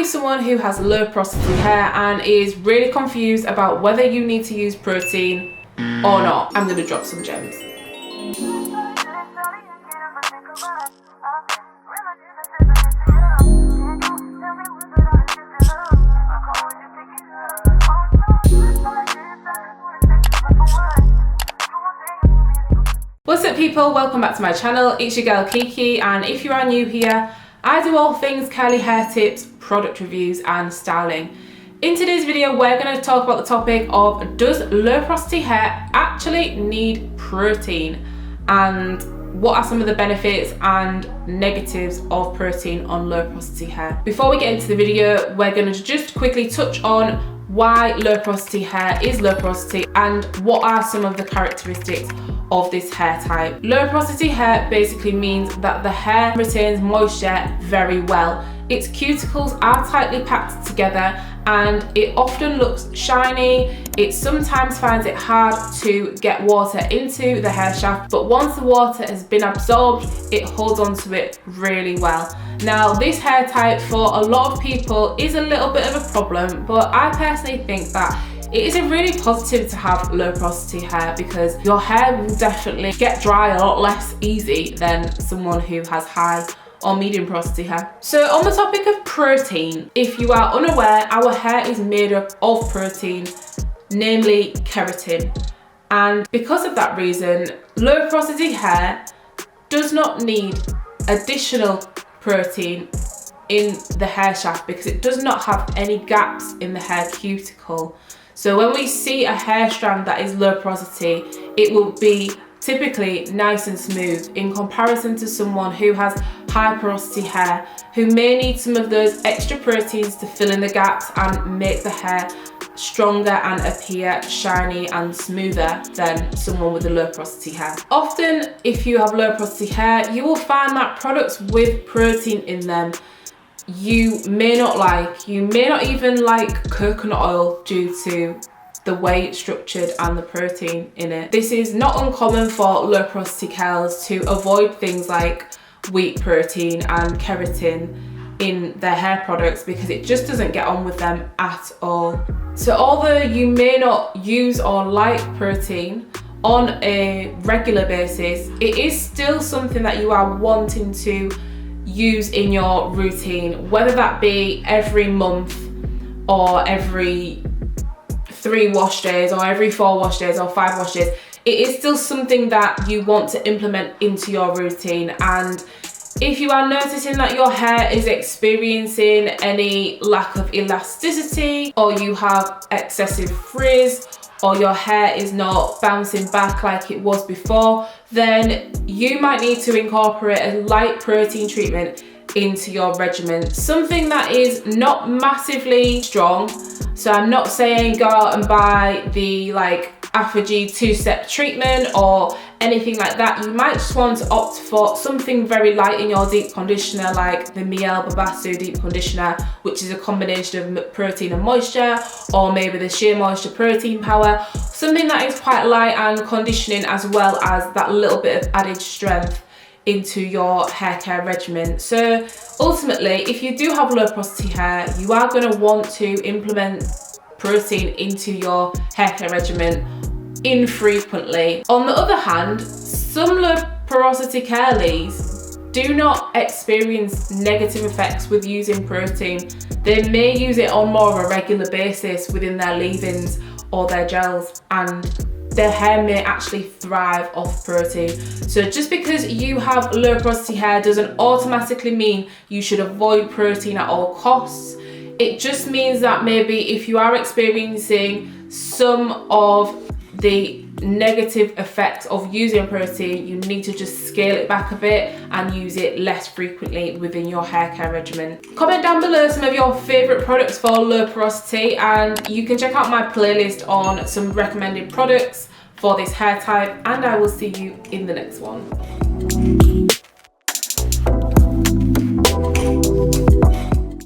you someone who has low porosity hair and is really confused about whether you need to use protein or not, I'm going to drop some gems. What's up people, welcome back to my channel. It's your girl Kiki, and if you are new here, I do all things curly hair tips, product reviews and styling. In today's video we're going to talk about the topic of, does low porosity hair actually need protein, and what are some of the benefits and negatives of protein on low porosity hair. Before we get into the video, we're going to just quickly touch on why low porosity hair is low porosity and what are some of the characteristics of this hair type. Low porosity hair basically means that the hair retains moisture very well. Its cuticles are tightly packed together and it often looks shiny. It sometimes finds it hard to get water into the hair shaft, but once the water has been absorbed, it holds onto it really well. Now, this hair type for a lot of people is a little bit of a problem, but I personally think that it is a really positive to have low porosity hair because your hair will definitely get dry a lot less easy than someone who has high or medium porosity hair. So on the topic of protein, if you are unaware, our hair is made up of protein, namely keratin. And because of that reason, low porosity hair does not need additional protein in the hair shaft because it does not have any gaps in the hair cuticle. So when we see a hair strand that is low porosity, it will be typically nice and smooth in comparison to someone who has high porosity hair, who may need some of those extra proteins to fill in the gaps and make the hair stronger and appear shiny and smoother than someone with a low porosity hair. Often, if you have low porosity hair, you will find that products with protein in them you may not like. You may not even like coconut oil due to the way it's structured and the protein in it. This is not uncommon for low porosity girls to avoid things like wheat protein and keratin in their hair products because it just doesn't get on with them at all. So although you may not use or like protein on a regular basis, it is still something that you are wanting to use in your routine, whether that be every month or every 3 wash days or every 4 wash days or 5 wash days. It is still something that you want to implement into your routine. And if you are noticing that your hair is experiencing any lack of elasticity, or you have excessive frizz, or your hair is not bouncing back like it was before, then you might need to incorporate a light protein treatment into your regimen. Something that is not massively strong. So I'm not saying go out and buy the Apogee 2-step treatment or anything like that. You might just want to opt for something very light in your deep conditioner, like the Miel Babasu deep conditioner, which is a combination of protein and moisture, or maybe the Sheer Moisture protein power. Something that is quite light and conditioning, as well as that little bit of added strength into your hair care regimen. So ultimately, if you do have low porosity hair, you are going to want to implement protein into your hair care regimen infrequently. On the other hand, some low porosity curlies do not experience negative effects with using protein. They may use it on more of a regular basis within their leave-ins or their gels, and their hair may actually thrive off protein. So just because you have low porosity hair doesn't automatically mean you should avoid protein at all costs. It just means that maybe if you are experiencing some of the negative effects of using protein, you need to just scale it back a bit and use it less frequently within your hair care regimen. Comment down below some of your favourite products for low porosity, and you can check out my playlist on some recommended products for this hair type, and I will see you in the next one.